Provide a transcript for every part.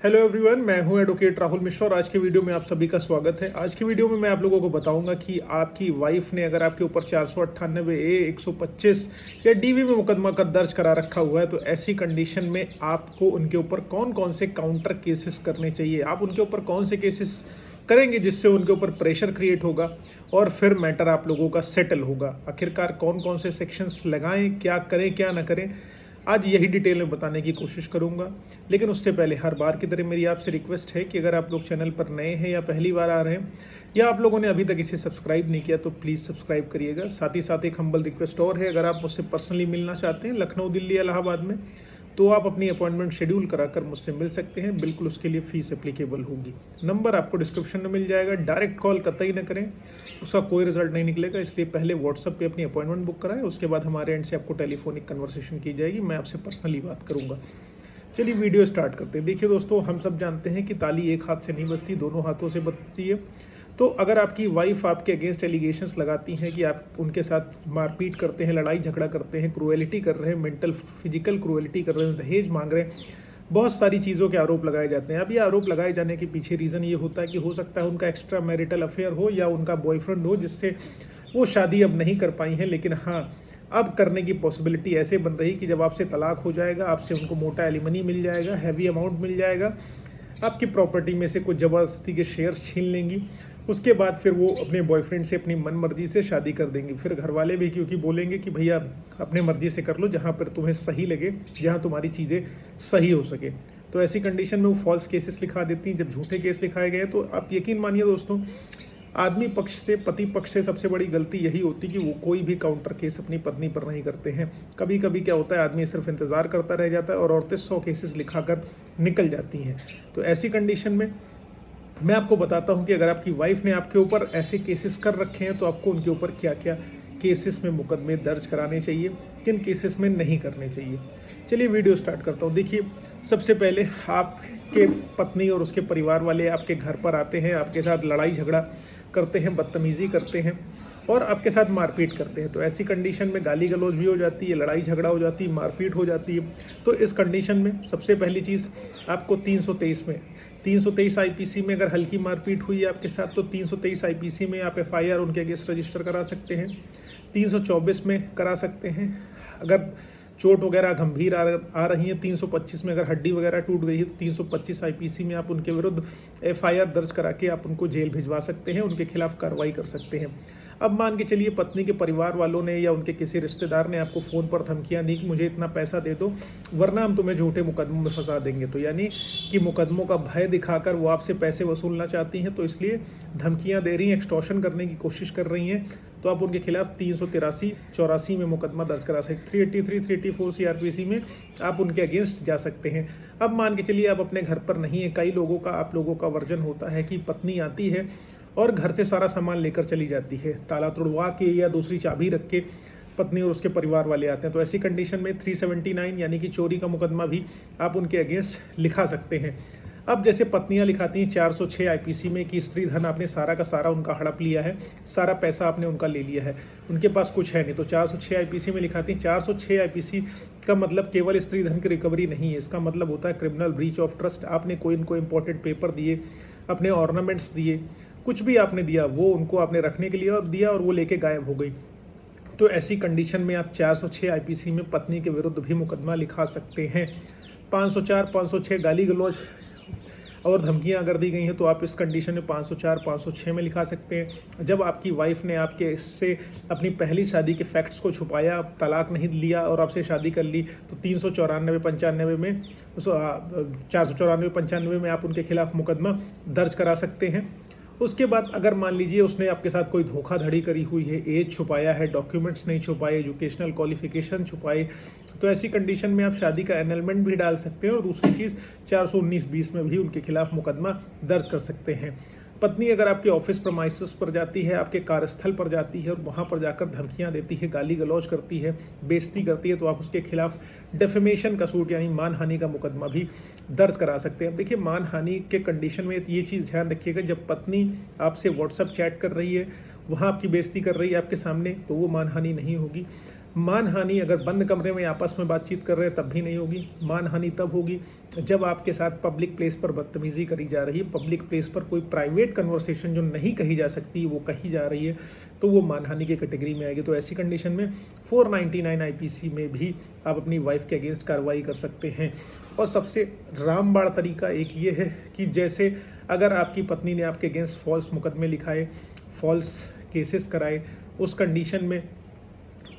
Hello everyone, मैं हूं advocate Rahul Mishra और आज की वीडियो में आप सभी का स्वागत है। आज की वीडियो में मैं आप लोगों को बताऊंगा कि आपकी वाइफ ने अगर आपके ऊपर 498A 125 या डीवी में मुकदमा कर दर्ज करा रखा हुआ है तो ऐसी कंडीशन में आपको उनके ऊपर कौन कौन से काउंटर केसेस करने चाहिए, आप उनके ऊपर कौन से केसेस करेंगे जिससे उनके ऊपर प्रेशर क्रिएट होगा और फिर मैटर आप लोगों का सेटल होगा। आखिरकार कौन कौन से सेक्शंस लगाएं, क्या करें क्या ना करें, आज यही डिटेल में बताने की कोशिश करूंगा। लेकिन उससे पहले हर बार की तरह मेरी आपसे रिक्वेस्ट है कि अगर आप लोग चैनल पर नए हैं या पहली बार आ रहे हैं या आप लोगों ने अभी तक इसे सब्सक्राइब नहीं किया तो प्लीज़ सब्सक्राइब करिएगा। साथ ही साथ एक हम्बल रिक्वेस्ट और है, अगर आप मुझसे पर्सनली मिलना चाहते हैं लखनऊ, दिल्ली, इलाहाबाद में, तो आप अपनी अपॉइंटमेंट शेड्यूल कराकर मुझसे मिल सकते हैं। बिल्कुल उसके लिए फ़ीस एप्लीकेबल होगी। नंबर आपको डिस्क्रिप्शन में मिल जाएगा। डायरेक्ट कॉल कतई ना करें, उसका कोई रिजल्ट नहीं निकलेगा। इसलिए पहले व्हाट्सअप पे अपनी अपॉइंटमेंट बुक कराएं, उसके बाद हमारे एंड से आपको टेलीफोनिक कन्वर्सेशन की जाएगी, मैं आपसे पर्सनली बात करूंगा। चलिए वीडियो स्टार्ट करते हैं। देखिए दोस्तों, हम सब जानते हैं कि ताली एक हाथ से नहीं बजती, दोनों हाथों से बजती है। तो अगर आपकी वाइफ आपके अगेंस्ट एलिगेशंस लगाती हैं कि आप उनके साथ मारपीट करते हैं, लड़ाई झगड़ा करते हैं, क्रूएलिटी कर रहे हैं, मेंटल फिजिकल क्रूएलिटी कर रहे हैं, दहेज मांग रहे हैं, बहुत सारी चीज़ों के आरोप लगाए जाते हैं। अब ये आरोप लगाए जाने के पीछे रीज़न ये होता है कि हो सकता है उनका एक्स्ट्रा मैरिटल अफेयर हो या उनका बॉयफ्रेंड हो जिससे वो शादी अब नहीं कर पाई हैं, लेकिन हाँ, अब करने की पॉसिबिलिटी ऐसे बन रही कि जब आपसे तलाक हो जाएगा, आपसे उनको मोटा एलिमनी मिल जाएगा, हैवी अमाउंट मिल जाएगा, आपकी प्रॉपर्टी में से कुछ ज़बरदस्ती के शेयर्स छीन लेंगी। उसके बाद फिर वो अपने बॉयफ्रेंड से अपनी मन मर्जी से शादी कर देंगी। फिर घर वाले भी क्योंकि बोलेंगे कि भैया अपने मर्जी से कर लो, जहाँ पर तुम्हें सही लगे, जहाँ तुम्हारी चीज़ें सही हो सके। तो ऐसी कंडीशन में वो फॉल्स केसेस लिखा देती हैं। जब झूठे केस लिखाए गए तो आप यकीन मानिए दोस्तों, आदमी पक्ष से, पति पक्ष से सबसे बड़ी गलती यही होती कि वो कोई भी काउंटर केस अपनी पत्नी पर नहीं करते हैं। कभी कभी क्या होता है, आदमी सिर्फ इंतज़ार करता रह जाता है और औरतें 100 केसेस लिखाकर निकल जाती हैं। तो ऐसी कंडीशन में मैं आपको बताता हूं कि अगर आपकी वाइफ ने आपके ऊपर ऐसे केसेस कर रखे हैं तो आपको उनके ऊपर क्या क्या केसेस में मुकदमे दर्ज कराने चाहिए, किन केसेस में नहीं करने चाहिए। चलिए वीडियो स्टार्ट करता हूं। देखिए, सबसे पहले आपके पत्नी और उसके परिवार वाले आपके घर पर आते हैं, आपके साथ लड़ाई झगड़ा करते हैं, बदतमीज़ी करते हैं और आपके साथ मारपीट करते हैं। तो ऐसी कंडीशन में गाली गलौज भी हो जाती है, लड़ाई झगड़ा हो जाती है, मारपीट हो जाती है। तो इस कंडीशन में सबसे पहली चीज़ आपको 323 आईपीसी में अगर हल्की मारपीट हुई है आपके साथ तो 323 आईपीसी में आप एफआईआर उनके अगेंस्ट रजिस्टर करा सकते हैं। 324 में करा सकते हैं अगर चोट वगैरह गंभीर आ रही है। 325 में अगर हड्डी वगैरह टूट गई है तो 325 आईपीसी में आप उनके विरुद्ध एफआईआर दर्ज करा के आप उनको जेल भिजवा सकते हैं, उनके खिलाफ कार्रवाई कर सकते हैं। अब मान के चलिए पत्नी के परिवार वालों ने या उनके किसी रिश्तेदार ने आपको फ़ोन पर धमकियां दी कि मुझे इतना पैसा दे दो वरना हम तुम्हें झूठे मुकदमों में फंसा देंगे। तो यानी कि मुकदमों का भय दिखाकर वो आपसे पैसे वसूलना चाहती हैं, तो इसलिए धमकियां दे रही हैं, एक्सटॉर्शन करने की कोशिश कर रही हैं। तो आप उनके खिलाफ 383-84 में मुकदमा दर्ज करा सकते, 383, 384 सीआरपीसी में आप उनके अगेंस्ट जा सकते हैं। अब मान के चलिए आप अपने घर पर नहीं है, कई लोगों का, आप लोगों का वर्जन होता है कि पत्नी आती है और घर से सारा सामान लेकर चली जाती है, ताला तोड़वा के या दूसरी चाबी रख के पत्नी और उसके परिवार वाले आते हैं। तो ऐसी कंडीशन में 379 यानी कि चोरी का मुकदमा भी आप उनके अगेंस्ट लिखा सकते हैं। अब जैसे पत्नियां लिखाती हैं 406 आईपीसी में कि स्त्री धन आपने सारा का सारा उनका हड़प लिया है, सारा पैसा आपने उनका ले लिया है, उनके पास कुछ है नहीं, तो 406 आईपीसी में लिखाती हैं। 406 आईपीसी का मतलब केवल स्त्री धन की रिकवरी नहीं है, इसका मतलब होता है क्रिमिनल ब्रीच ऑफ ट्रस्ट। आपने कोई इनको इंपॉर्टेंट पेपर दिए, अपने ऑर्नामेंट्स दिए, कुछ भी आपने दिया वो उनको आपने रखने के लिए दिया और वो लेके गायब हो गई। तो ऐसी कंडीशन में आप 406 आईपीसी में पत्नी के विरुद्ध भी मुकदमा लिखा सकते हैं। 504, 506 गाली गलौज और धमकियां अगर दी गई हैं तो आप इस कंडीशन में 504, 506 में लिखा सकते हैं। जब आपकी वाइफ ने आपके इससे अपनी पहली शादी के फैक्ट्स को छुपाया, तलाक नहीं लिया और आपसे शादी कर ली, तो 394-95 में 494-95 में आप उनके खिलाफ मुकदमा दर्ज करा सकते हैं। उसके बाद अगर मान लीजिए उसने आपके साथ कोई धोखाधड़ी करी हुई है, एज छुपाया है, डॉक्यूमेंट्स नहीं छुपाए, एजुकेशनल क्वालिफिकेशन छुपाए, तो ऐसी कंडीशन में आप शादी का एनलमेंट भी डाल सकते हैं और दूसरी चीज़ 419-20 में भी उनके खिलाफ मुकदमा दर्ज कर सकते हैं। पत्नी अगर आपके ऑफिस प्रमाइसेस पर जाती है, आपके कार्यस्थल पर जाती है और वहाँ पर जाकर धमकियाँ देती है, गाली गलौज करती है, बेइज्जती करती है, तो आप उसके खिलाफ डेफेमेशन का सूट यानी मानहानि का मुकदमा भी दर्ज करा सकते हैं। अब देखिए, मानहानि के कंडीशन में ये चीज़ ध्यान रखिएगा, जब पत्नी आपसे व्हाट्सएप चैट कर रही है, वहाँ आपकी बेइज्जती कर रही है आपके सामने, तो वो मानहानि नहीं होगी। मानहानि अगर बंद कमरे में आपस में बातचीत कर रहे हैं तब भी नहीं होगी। मानहानि तब होगी जब आपके साथ पब्लिक प्लेस पर बदतमीज़ी करी जा रही है, पब्लिक प्लेस पर कोई प्राइवेट कन्वर्सेशन जो नहीं कही जा सकती वो कही जा रही है, तो वो मानहानि की कैटेगरी में आएगी। तो ऐसी कंडीशन में 499 आईपीसी में भी आप अपनी वाइफ के अगेंस्ट कार्रवाई कर सकते हैं। और सबसे रामबाण तरीका एक ये है कि जैसे अगर आपकी पत्नी ने आपके अगेंस्ट फॉल्स मुकदमे लिखाए, फॉल्स केसेस कराए, उस कंडीशन में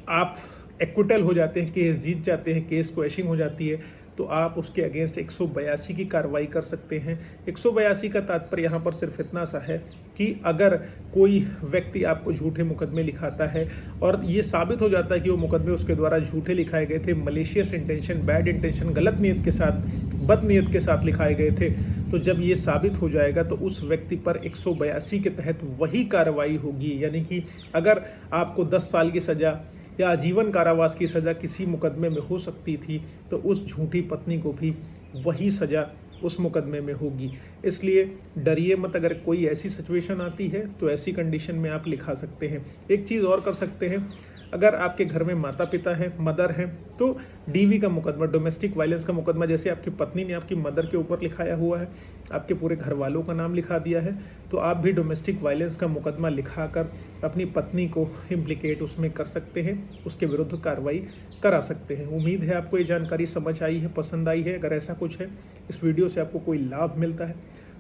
आप एक्विटल हो जाते हैं, केस जीत जाते हैं, केस क्वैशिंग हो जाती है, तो आप उसके अगेंस्ट 182 की कार्रवाई कर सकते हैं। 182 का तात्पर्य यहाँ पर सिर्फ इतना सा है कि अगर कोई व्यक्ति आपको झूठे मुकदमे लिखाता है और ये साबित हो जाता है कि वो मुकदमे उसके द्वारा झूठे लिखाए गए थे, मलेशियस इंटेंशन, बैड इंटेंशन, गलत नीयत के साथ, बद नीयत के साथ लिखाए गए थे, तो जब ये साबित हो जाएगा तो उस व्यक्ति पर 182 के तहत वही कार्रवाई होगी। यानी कि अगर आपको 10 साल की सज़ा या आजीवन कारावास की सज़ा किसी मुकदमे में हो सकती थी, तो उस झूठी पत्नी को भी वही सज़ा उस मुकदमे में होगी। इसलिए डरिए मत, अगर कोई ऐसी सिचुएशन आती है तो ऐसी कंडीशन में आप लिखा सकते हैं। एक चीज़ और कर सकते हैं, अगर आपके घर में माता पिता हैं, मदर हैं, तो डीवी का मुकदमा, डोमेस्टिक वायलेंस का मुकदमा, जैसे आपकी पत्नी ने आपकी मदर के ऊपर लिखाया हुआ है, आपके पूरे घर वालों का नाम लिखा दिया है, तो आप भी डोमेस्टिक वायलेंस का मुकदमा लिखाकर अपनी पत्नी को इम्प्लिकेट उसमें कर सकते हैं, उसके विरुद्ध कार्रवाई करा सकते हैं। उम्मीद है आपको ये जानकारी समझ आई है, पसंद आई है। अगर ऐसा कुछ है, इस वीडियो से आपको कोई लाभ मिलता है,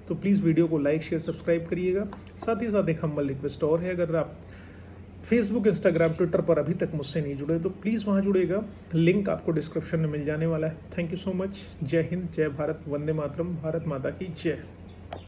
तो प्लीज़ वीडियो को लाइक, शेयर, सब्सक्राइब करिएगा। साथ ही साथ एक हम्बल रिक्वेस्ट और है, अगर आप फेसबुक, इंस्टाग्राम, ट्विटर पर अभी तक मुझसे नहीं जुड़े तो प्लीज़ वहाँ जुड़ेगा, लिंक आपको डिस्क्रिप्शन में मिल जाने वाला है। Thank you so much. जय हिंद, जय भारत, वंदे मातरम, भारत माता की जय।